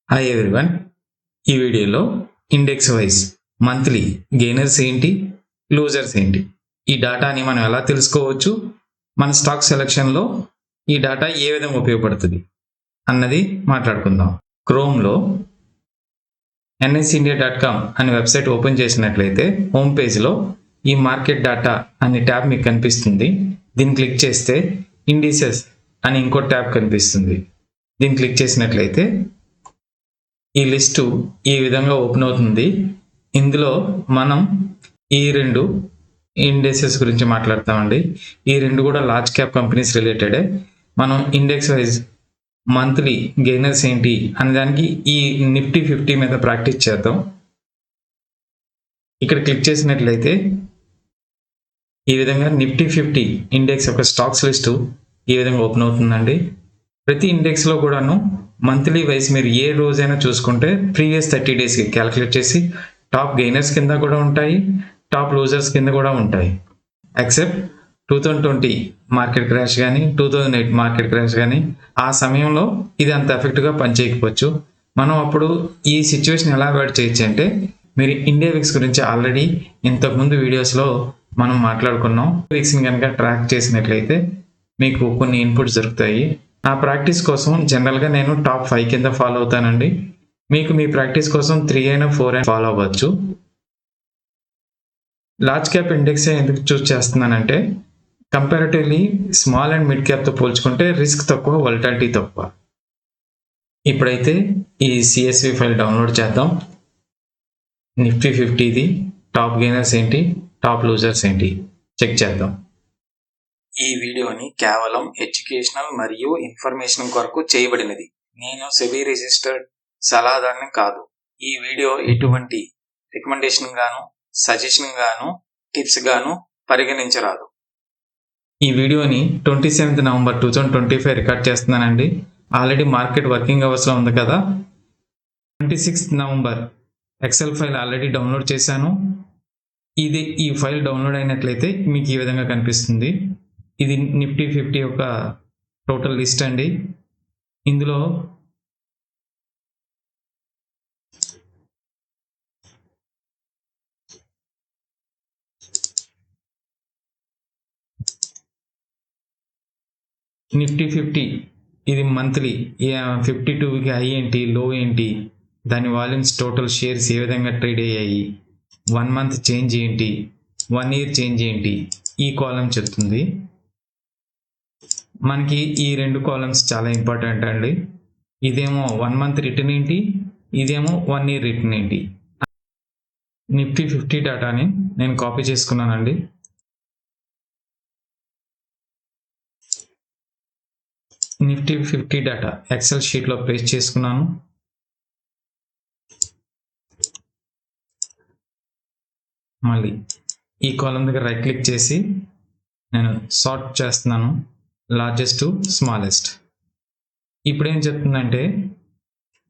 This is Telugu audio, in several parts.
Hi everyone. ఈ వీడియోలో ఇండెక్స్ వైజ్ మంత్లీ గెయినర్స్ ఏంటి, లూజర్స్ ఏంటి, ఈ డాటాని మనం ఎలా తెలుసుకోవచ్చు, మన స్టాక్ సెలక్షన్లో ఈ డాటా ఏ విధంగా ఉపయోగపడుతుంది అన్నది మాట్లాడుకుందాం. క్రోమ్లో nsindia.com అనే వెబ్సైట్ ఓపెన్ చేసినట్లయితే హోమ్ పేజ్లో ఈ మార్కెట్ డాటా అనే ట్యాబ్ మీకు కనిపిస్తుంది. దీన్ని క్లిక్ చేస్తే ఇండిసెస్ అని ఇంకో ట్యాబ్ కనిపిస్తుంది. దీన్ని క్లిక్ చేసినట్లయితే ఈ లిస్టు ఈ విధంగా ఓపెన్ అవుతుంది. ఇందులో మనం ఈ రెండు ఇండెక్సెస్ గురించి మాట్లాడతామండి. ఈ రెండు కూడా లార్జ్ క్యాప్ కంపెనీస్ రిలేటెడే. మనం ఇండెక్స్ వైజ్ మంత్లీ గెయినర్స్ ఏంటి అనే దానికి ఈ నిఫ్టీ 50 మీద ప్రాక్టీస్ చేద్దాం. ఇక్కడ క్లిక్ చేసినట్లయితే ఈ విధంగా నిఫ్టీ 50 ఇండెక్స్ యొక్క స్టాక్స్ లిస్టు ఈ విధంగా ఓపెన్ అవుతుందండి. ప్రతి ఇండెక్స్లో కూడాను మంత్లీ వైజ్ మీరు ఏ రోజైనా చూసుకుంటే ప్రీవియస్ 30 డేస్కి క్యాలిక్యులేట్ చేసి టాప్ గెయినర్స్ కింద కూడా ఉంటాయి, టాప్ లూజర్స్ కింద కూడా ఉంటాయి. ఎక్సెప్ట్ 2020 మార్కెట్ క్రాష్ కానీ 2008 మార్కెట్ క్రాష్ కానీ ఆ సమయంలో ఇది అంత ఎఫెక్ట్గా పనిచేయకపోవచ్చు. మనం అప్పుడు ఈ సిచ్యువేషన్ ఎలా అవాయిడ్ చేయొచ్చు అంటే, మీరు ఇండియా విక్స్ గురించి ఆల్రెడీ ఇంతకుముందు వీడియోస్లో మనం మాట్లాడుకున్నాం. విక్స్ని కనుక ట్రాక్ చేసినట్లయితే మీకు కొన్ని ఇన్పుట్స్ దొరుకుతాయి. ఆ ప్రాక్టీస్ కోసం జనరల్గా నేను టాప్ 5 కింద ఫాలో అవుతానండి. మీకు మీ ప్రాక్టీస్ కోసం 3 అయినా 4 అయినా ఫాలో అవ్వచ్చు. లార్జ్ క్యాప్ ఇండెక్స్ ఎందుకు చూస్ చేస్తున్నానంటే, కంపారిటివ్లీ స్మాల్ అండ్ మిడ్ క్యాప్తో పోల్చుకుంటే రిస్క్ తక్కువ, వొలటాలిటీ తక్కువ. ఇప్పుడైతే ఈ CSV ఫైల్ డౌన్లోడ్ చేద్దాం. నిఫ్టీ 50ది టాప్ గెయినర్స్ ఏంటి, టాప్ లూజర్స్ ఏంటి చెక్ చేద్దాం. ఈ వీడియోని కేవలం ఎడ్యుకేషనల్ మరియు ఇన్ఫర్మేషన్ కొరకు చేయబడినది. నేను సెబీ రిజిస్టర్డ్ సలహాదారుని కాదు. ఈ వీడియో ఎటువంటి రికమెండేషన్ గాను, సజెషన్ గాను, టిప్స్ గాను పరిగణించరాదు. ఈ వీడియోని 27 నవంబర్ 2025 రికార్డ్ చేస్తున్నానండి. ఆల్రెడీ మార్కెట్ వర్కింగ్ అవర్స్లో ఉంది కదా. 26 November Excel file already download చేశాను. ఈ ఫైల్ డౌన్లోడ్ అయినట్లయితే మీకు ఈ విధంగా కనిపిస్తుంది. ఇది నిఫ్టీ 50 యొక్క టోటల్ లిస్ట్ అండి. ఇందులో నిఫ్టీ 50 ఇది మంత్లీ 52కి హై ఏంటి, లో ఏంటి, దాని వాల్యూమ్స్, టోటల్ షేర్స్ ఏ విధంగా ట్రేడ్ అయ్యాయి, 1 మంత్ చేంజ్ ఏంటి, 1 ఇయర్ చేంజ్ ఏంటి, ఈ కాలం చెప్తుంది. మనకి ఈ 2 కాలమ్స్ చాలా ఇంపార్టెంట్ అండి. ఇదేమో 1 మంత్ రిటర్న్ ఏంటి, ఇదేమో 1 ఇయర్ రిటర్న్ ఏంటి. నిఫ్టీ 50 డేటాని నేను కాపీ చేసుకున్నానండి. నిఫ్టీ 50 డేటా ఎక్సెల్ షీట్లో పేస్ట్ చేసుకున్నాను. మళ్ళీ ఈ కాలం దగ్గర రైట్ క్లిక్ చేసి నేను సార్ట్ చేస్తున్నాను, లార్జెస్ట్ టు స్మాలెస్ట్. ఇప్పుడు ఏం చెప్తుందంటే,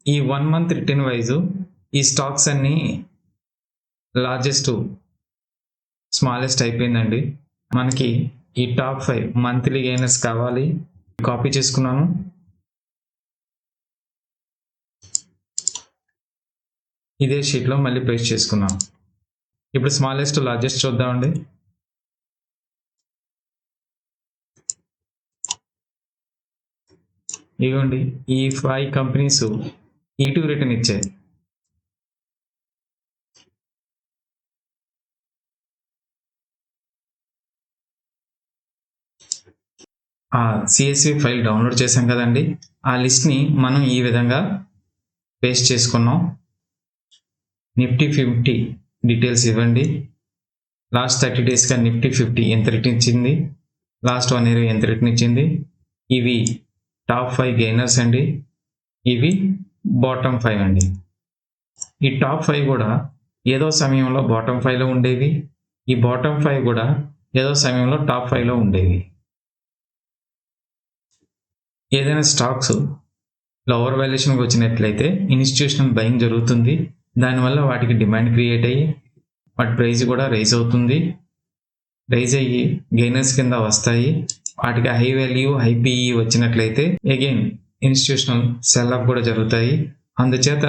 ఈ 1 మంత్ రిటర్న్ వైజు ఈ స్టాక్స్ అన్నీ లార్జెస్ట్ టు స్మాలెస్ట్ అయిపోయిందండి. మనకి ఈ టాప్ 5 మంత్లీ గెయినర్స్ కావాలి. కాపీ చేసుకున్నాను. ఇదే షీట్లో మళ్ళీ పేస్ట్ చేసుకున్నాను. ఇప్పుడు స్మాలెస్ట్ లార్జెస్ట్ చూద్దామండి. ఇదిగోండి, ఈ 5 కంపెనీస్ E2 రిటర్న్ ఇచ్చాయి. ఆ CSV ఫైల్ డౌన్లోడ్ చేసాం కదండి. ఆ లిస్ట్ని మనం ఈ విధంగా పేస్ట్ చేసుకున్నాం. నిఫ్టీ 50 డీటెయిల్స్ ఇవ్వండి. లాస్ట్ 30 డేస్గా నిఫ్టీ 50 ఎంత రిటర్న్ ఇచ్చింది, లాస్ట్ 1 ఇయర్ ఎంత రిటర్న్ ఇచ్చింది. ఇవి టాప్ 5 గెయినర్స్ అండి, ఇవి బాటమ్ 5 అండి. ఈ టాప్ 5 కూడా ఏదో సమయంలో బాటమ్ 5లో ఉండేవి, ఈ బాటమ్ 5 కూడా ఏదో సమయంలో టాప్ 5లో ఉండేవి. ఏదైనా స్టాక్స్ లోవర్ వాల్యుయేషన్కి వచ్చినట్లయితే ఇన్స్టిట్యూషనల్ బయింగ్ జరుగుతుంది. దానివల్ల వాటికి డిమాండ్ క్రియేట్ అయ్యి వాటి ప్రైస్ కూడా రైజ్ అవుతుంది. రైజ్ అయ్యి గెయినర్స్ కింద వస్తాయి. వాటికి హై వాల్యూ, హై PE వచ్చినట్లయితే అగైన్ ఇన్స్టిట్యూషనల్ సెల్ ఆఫ్ కూడా జరుగుతాయి. అందుచేత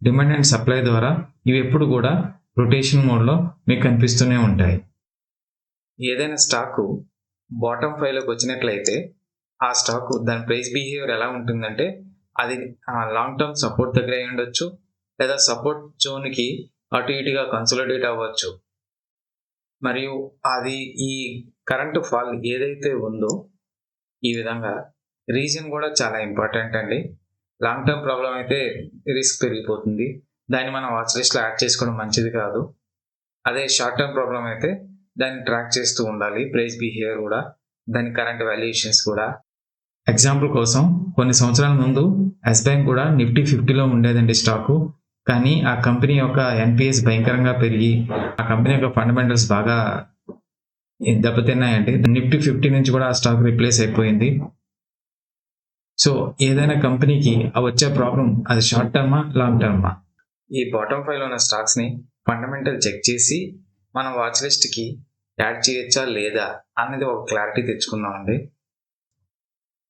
డిమాండ్ అండ్ సప్లై ద్వారా ఇవి ఎప్పుడు కూడా రొటేషన్ మోడ్లో మీకు కనిపిస్తూనే ఉంటాయి. ఏదైనా స్టాకు బాటమ్ 5లోకి వచ్చినట్లయితే ఆ స్టాకు దాని ప్రైస్ బిహేవియర్ ఎలా ఉంటుందంటే అది లాంగ్ టర్మ్ సపోర్ట్ దగ్గర అయి ఉండొచ్చు, లేదా సపోర్ట్ జోన్కి అటు ఇటుగా కన్సాలిడేట్ అవ్వచ్చు. మరియు అది ఈ కరెంట్ ఫాల్ ఏదైతే ఉందో ఈ విధంగా రీజన్ కూడా చాలా ఇంపార్టెంట్ అండి. లాంగ్ టర్మ్ ప్రాబ్లం అయితే రిస్క్ పెరిగిపోతుంది, దాన్ని మనం వాచ్ లిస్ట్లో యాడ్ చేసుకోవడం మంచిది కాదు. అదే షార్ట్ టర్మ్ ప్రాబ్లం అయితే దాన్ని ట్రాక్ చేస్తూ ఉండాలి, ప్రైస్ బిహేవియర్ కూడా, దాని కరెంట్ వాల్యుయేషన్స్ కూడా. ఎగ్జాంపుల్ కోసం కొన్ని సంవత్సరాల ముందు ఎస్ బ్యాంక్ కూడా నిఫ్టీ 50లో ఉండేదండి స్టాకు. కానీ ఆ కంపెనీ యొక్క ఎన్పిఎస్ భయంకరంగా పెరిగి ఆ కంపెనీ యొక్క ఫండమెంటల్స్ బాగా దెబ్బతిన్నాయండి. నిఫ్టీ 50 నుంచి కూడా ఆ స్టాక్ రిప్లేస్ అయిపోయింది. సో ఏదైనా కంపెనీకి వచ్చే ప్రాబ్లం అది షార్ట్ టర్మా లాంగ్ టర్మా, ఈ బాటమ్ 5లో ఉన్న స్టాక్స్ని ఫండమెంటల్ చెక్ చేసి మనం వాచ్ లిస్ట్కి యాడ్ చేయొచ్చా లేదా అనేది ఒక క్లారిటీ తెచ్చుకుందామండి.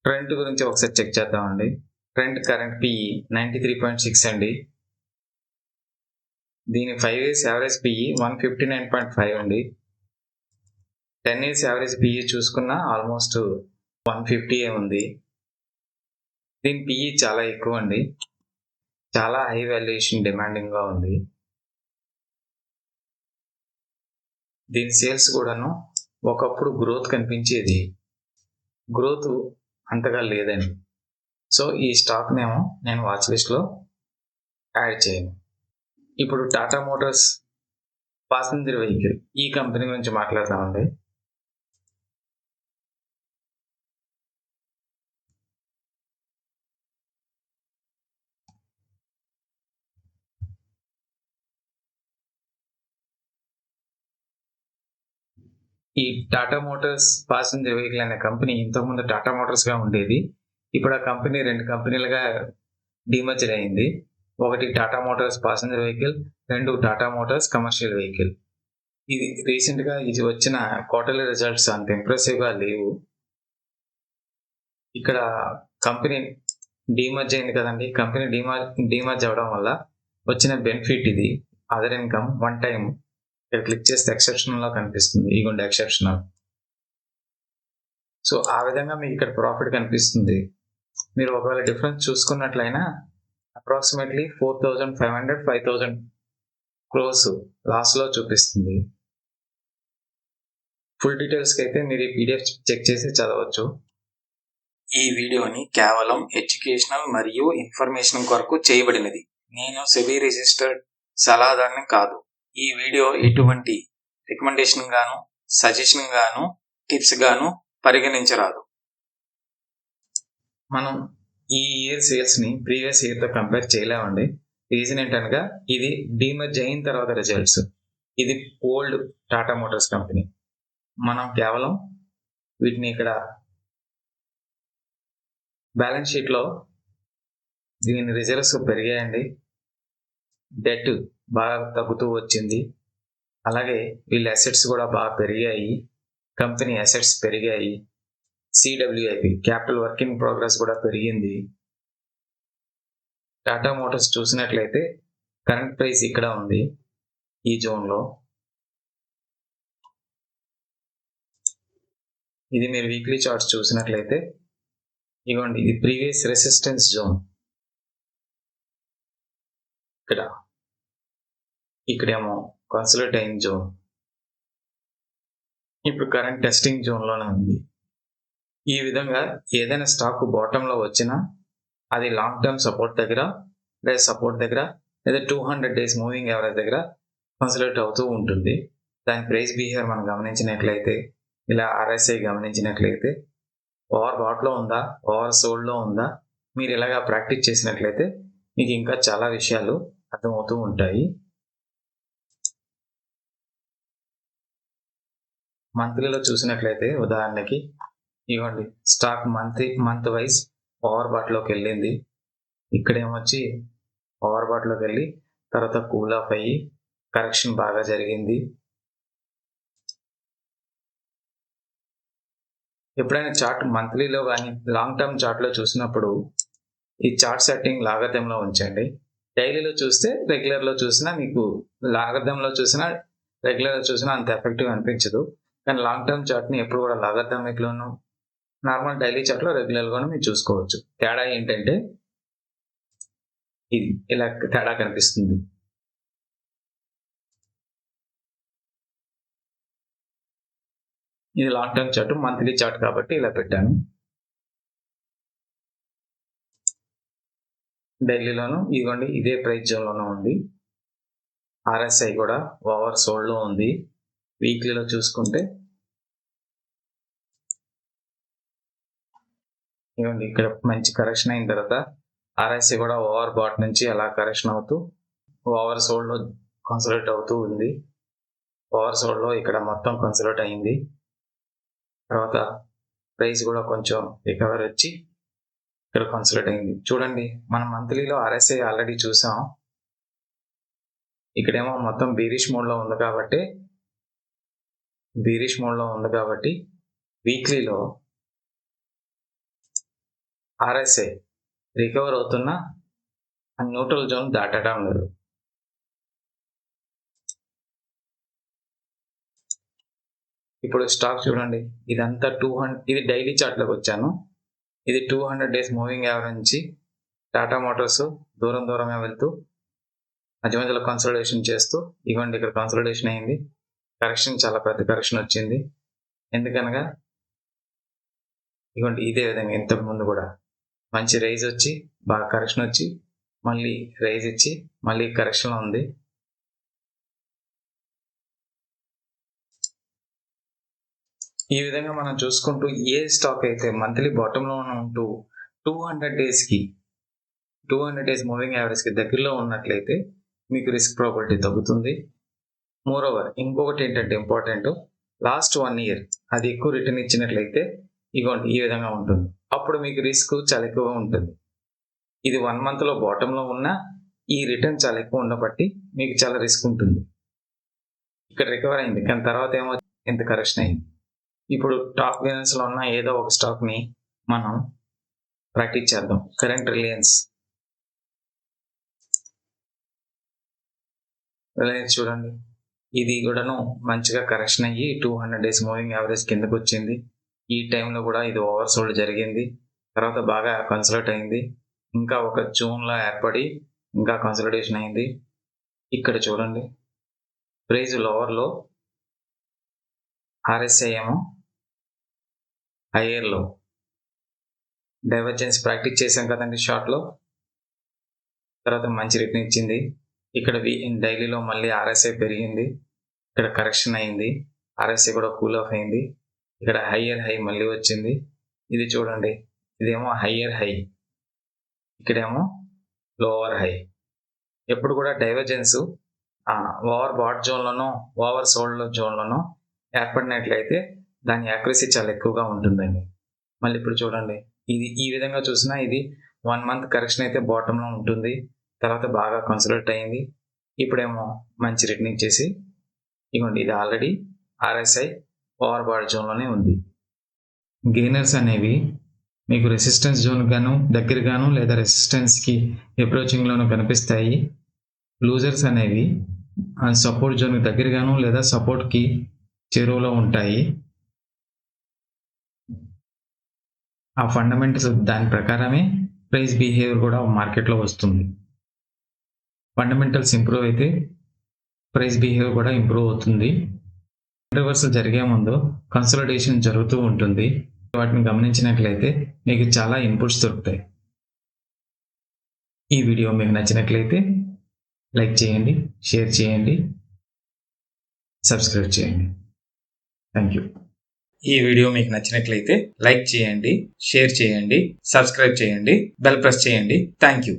ట్రెండ్ గురించి ఒకసారి చెక్ చేద్దామండి. ట్రెండ్ కరెంట్ పిఈ 93.6 అండి. దీని 5 years యావరేజ్ పిఈ 159.5 అండి. 10 years యావరేజ్ పిఈ చూసుకున్న ఆల్మోస్ట్ 150 ఉంది. దీని పిఈ చాలా ఎక్కువ అండి, చాలా హై వాల్యుయేషన్ డిమాండింగ్గా ఉంది. దీని సేల్స్ కూడాను ఒకప్పుడు గ్రోత్ కనిపించేది, గ్రోత్ అంతగా లేదండి. సో ఈ స్టాక్నేమో నేను వాచ్ లిస్ట్లో యాడ్ చేయను. ఇప్పుడు టాటా మోటార్స్ ప్యాసింజర్ వెహికల్ ఈ కంపెనీ గురించి మాట్లాడదామండి. ఈ టాటా మోటార్స్ ప్యాసింజర్ వెహికల్ అనే కంపెనీ ఇంతకుముందు టాటా మోటార్స్గా ఉండేది. ఇప్పుడు ఆ కంపెనీ 2 కంపెనీలుగా డిమర్జర్ అయింది. ఒకటి Tata Motors passenger vehicle, 2 Tata Motors commercial vehicle. ఇది రీసెంట్గా ఇది వచ్చిన క్వార్టర్లీ రిజల్ట్స్ అంత ఇంప్రెసివ్గా లేవు. ఇక్కడ కంపెనీ డిమర్జ్ అయింది కదండి, కంపెనీ డిమర్జ్ అవ్వడం వల్ల వచ్చిన బెనిఫిట్ ఇది. అదర్ ఇన్కమ్ 1 time ఇక్కడ క్లిక్ చేస్తే ఎక్సెప్షనల్లో కనిపిస్తుంది, ఇగోండి ఎక్సెప్షనల్. సో ఆ విధంగా మీకు ఇక్కడ ప్రాఫిట్ కనిపిస్తుంది. మీరు ఒకవేళ డిఫరెన్స్ చూసుకున్నట్లయినా అప్రాక్సిమేట్లీ 4,500-5,000 crores లాస్లో చూపిస్తుంది. ఫుల్ డీటెయిల్స్కి అయితే మీరు ఈ పీడిఎఫ్ చెక్ చేసి చదవచ్చు. ఈ వీడియోని కేవలం ఎడ్యుకేషనల్ మరియు ఇన్ఫర్మేషన్ కొరకు చేయబడినది. నేను సెబీ రిజిస్టర్డ్ సలహాదారుని కాదు. ఈ వీడియో ఎటువంటి రికమెండేషన్ గాను, సజెషన్ గాను, టిప్స్ గాను పరిగణించరాదు. మనం ఈ ఇయర్ సేల్స్ని ప్రీవియస్ ఇయర్తో కంపేర్ చేయలేమండి. రీజన్ ఏంటనగా ఇది డీమర్జ్ అయిన తర్వాత రిజల్ట్స్, ఇది ఓల్డ్ టాటా మోటార్స్ కంపెనీ. మనం కేవలం వీటిని ఇక్కడ బ్యాలెన్స్ షీట్లో దీని రిజర్వ్స్ పెరిగాయండి, డెట్ బాగా తగ్గుతూ వచ్చింది, అలాగే వీళ్ళ అసెట్స్ కూడా బాగా పెరిగాయి, కంపెనీ అసెట్స్ పెరిగాయి, సిడబ్ల్యూఐపి క్యాపిటల్ వర్క్ ఇన్ ప్రోగ్రెస్ కూడా పెరిగింది. టాటా మోటార్స్ చూసినట్లయితే కరెంట్ ప్రైస్ ఇక్కడ ఉంది ఈ జోన్లో. ఇది మీరు వీక్లీ చార్ట్స్ చూసినట్లయితే ఇవ్వండి, ఇది ప్రీవియస్ రెసిస్టెన్స్ జోన్. ఇక్కడేమో కన్సాలిడేట్ అయిన జోన్, ఇప్పుడు కరెంట్ టెస్టింగ్ జోన్లోనే ఉంది. ఈ విధంగా ఏదైనా స్టాక్ బాటంలో వచ్చినా అది లాంగ్ టర్మ్ సపోర్ట్ దగ్గర లేదా 200 days మూవింగ్ యావరేజ్ దగ్గర కన్సాలిడేట్ అవుతూ ఉంటుంది. దాని ప్రైస్ బిహేవియర్ మనం గమనించినట్లయితే, ఇలా ఆర్ఎస్ఐ గమనించినట్లయితే ఓవర్ బాట్లో ఉందా, ఓవర్ సోల్డ్లో ఉందా, మీరు ఇలాగా ప్రాక్టీస్ చేసినట్లయితే మీకు ఇంకా చాలా విషయాలు అర్థమవుతూ ఉంటాయి. మంత్లీలో చూసినట్లయితే ఉదాహరణకి ఇవ్వండి, స్టాక్ మంత్ వైజ్ ఓవర్ బాట్లోకి వెళ్ళింది. ఇక్కడేమొచ్చి ఓవర్ బాట్లోకి వెళ్ళి తర్వాత కూల్ ఆఫ్ అయ్యి కరెక్షన్ బాగా జరిగింది. ఎప్పుడైనా చార్ట్ మంత్లీలో కానీ లాంగ్ టర్మ్ చార్ట్లో చూసినప్పుడు ఈ చార్ట్ సెట్టింగ్ లాగతంలో ఉంచండి. డైలీలో చూస్తే రెగ్యులర్లో చూసినా మీకు లాగర్థంలో చూసినా రెగ్యులర్లో చూసినా అంత ఎఫెక్టివ్ అనిపించదు. కానీ లాంగ్ టర్మ్ చార్ట్ని ఎప్పుడు కూడా లాగర్థమిక్లోను నార్మల్ డైలీ చార్ట్లో రెగ్యులర్గాను మీరు చూసుకోవచ్చు. తేడా ఏంటంటే ఇది ఇలా తేడా కనిపిస్తుంది. ఇది long term chart, monthly chart కాబట్టి ఇలా పెట్టాను. డైలీలోను ఇదిగోండి ఇదే ప్రైస్ జోన్లోనూ ఉంది. RSI కూడా ఓవర్ సోల్డ్లో ఉంది. వీక్లీలో చూసుకుంటే ఇవ్వండి ఇక్కడ మంచి కరెక్షన్ అయిన తర్వాత RSI కూడా ఓవర్ బాట్ నుంచి అలా కరెక్షన్ అవుతూ ఓవర్ సోల్డ్లో కన్సల్ట్ అవుతూ ఉంది. ఓవర్ సోల్డ్లో ఇక్కడ మొత్తం కన్సల్ట్ అయింది. తర్వాత ప్రైస్ కూడా కొంచెం రికవర్ వచ్చి ఇక్కడ కన్సల్ట్ అయింది. చూడండి మనం మంత్లీలో RSI ఆల్రెడీ చూసాం. ఇక్కడేమో మొత్తం బీరిష్ మోడ్లో ఉంది కాబట్టి వీక్లీలో RSI రికవర్ అవుతున్న న్యూట్రల్ జోన్ దాటడం లేదు. ఇప్పుడు స్టాక్ చూడండి ఇదంతా 200, ఇది డైలీ చార్ట్లోకి వచ్చాను. ఇది 200 డేస్ మూవింగ్ యావరేజ్ నుంచి టాటా మోటార్స్ దూరంగా వెళ్తూ మధ్య మధ్యలో కన్సల్టేషన్ చేస్తూ ఇవ్వండి ఇక్కడ కన్సల్టేషన్ అయింది. కరెక్షన్ చాలా పెద్ద కరెక్షన్ వచ్చింది. ఎందుకనగా ఇవ్వండి ఇదే విధంగా ఇంతకు ముందు కూడా మంచి రైజ్ వచ్చి బాగా కరెక్షన్ వచ్చి మళ్ళీ రైజ్ ఇచ్చి మళ్ళీ కరెక్షన్ ఉంది. ఈ విధంగా మనం చూసుకుంటూ ఏ స్టాక్ అయితే మంత్లీ బాటంలో ఉంటూ 200 డేస్ మూవింగ్ యావరేజ్కి దగ్గరలో ఉన్నట్లయితే మీకు రిస్క్ ప్రాబిలిటీ తగ్గుతుంది. మోరోవర్ ఇంకొకటి ఏంటంటే ఇంపార్టెంట్, లాస్ట్ 1 year అది ఎక్కువ రిటర్న్ ఇచ్చినట్లయితే ఇగోండి ఈ విధంగా ఉంటుంది. అప్పుడు మీకు రిస్క్ చాలా ఎక్కువగా ఉంటుంది. ఇది 1 monthలో బాటంలో ఉన్న ఈ రిటర్న్ చాలా ఎక్కువ ఉండబట్టి మీకు చాలా రిస్క్ ఉంటుంది. ఇక్కడ రికవర్ అయింది కానీ తర్వాత ఏమో ఎంత కరెక్షన్ అయింది. ఇప్పుడు టాప్ గెయినర్స్లో ఉన్న ఏదో ఒక స్టాక్ని మనం ప్రాక్టీస్ చేద్దాం. కరెంట్ రిలయన్స్ చూడండి ఇది కూడాను మంచిగా కరెక్షన్ అయ్యి 200 డేస్ మూవింగ్ యావరేజ్ కిందకు వచ్చింది. ఈ టైంలో కూడా ఇది ఓవర్ సోల్డ్ జరిగింది. తర్వాత బాగా కన్సల్ట్ అయింది. ఇంకా ఒక జోన్లో ఏర్పడి ఇంకా కన్సల్టేషన్ అయింది. ఇక్కడ చూడండి ప్రైజ్ లోవర్లో RSI ఏమో హైయర్లో డైవర్జెన్స్ ప్రాక్టీస్ చేసాం కదండి షార్ట్లో. తర్వాత మంచి రిటర్న్ ఇచ్చింది. ఇక్కడ డైలీలో మళ్ళీ RSI పెరిగింది. ఇక్కడ కరెక్షన్ అయింది. RSI కూడా కూల్ ఆఫ్ అయింది. ఇక్కడ హయ్యర్ హై మళ్ళీ వచ్చింది. ఇది చూడండి ఇదేమో హయ్యర్ హై, ఇక్కడేమో లోవర్ హై. ఎప్పుడు కూడా డైవర్జెన్స్ ఓవర్ బాట్ జోన్లోనో ఓవర్ సోల్డ్ జోన్లోనో ఏర్పడినట్లయితే దాని యాక్యురసీ చాలా ఎక్కువగా ఉంటుందండి. మళ్ళీ ఇప్పుడు చూడండి ఇది ఈ విధంగా చూసినా ఇది 1 month కరెక్షన్ అయితే బాటంలో ఉంటుంది. తర్వాత బాగా కన్సల్ట్ అయింది. ఇప్పుడేమో మంచి రిటర్న్ ఇచ్చేసి ఇవ్వండి ఇది ఆల్రెడీ RSI ఓవర్ బాట్ జోన్లోనే ఉంది. గెయినర్స్ అనేవి మీకు రెసిస్టెన్స్ జోన్ గాను దగ్గరగాను లేదా రెసిస్టెన్స్కి అప్రోచింగ్లోనూ కనిపిస్తాయి. లూజర్స్ అనేవి సపోర్ట్ జోన్కి దగ్గరగాను లేదా సపోర్ట్కి చేరువలో ఉంటాయి. ఆ ఫండమెంటల్స్ దాని ప్రకారమే ప్రైస్ బిహేవియర్ కూడా మార్కెట్లో వస్తుంది. ఫండమెంటల్స్ ఇంప్రూవ్ అయితే ప్రైస్ బిహేవియర్ కూడా ఇంప్రూవ్ అవుతుంది. రివర్సల్ జరిగే ముందు కన్సల్టేషన్ జరుగుతూ ఉంటుంది. వాటిని గమనించినట్లయితే మీకు చాలా ఇన్పుట్స్ దొరుకుతాయి. ఈ వీడియో మీకు నచ్చినట్లయితే లైక్ చేయండి, షేర్ చేయండి, సబ్స్క్రైబ్ చేయండి. Thank you. ఈ వీడియో మీకు నచ్చినట్లయితే లైక్ చేయండి, షేర్ చేయండి, సబ్స్క్రైబ్ చేయండి, బెల్ ప్రెస్ చేయండి. Thank you.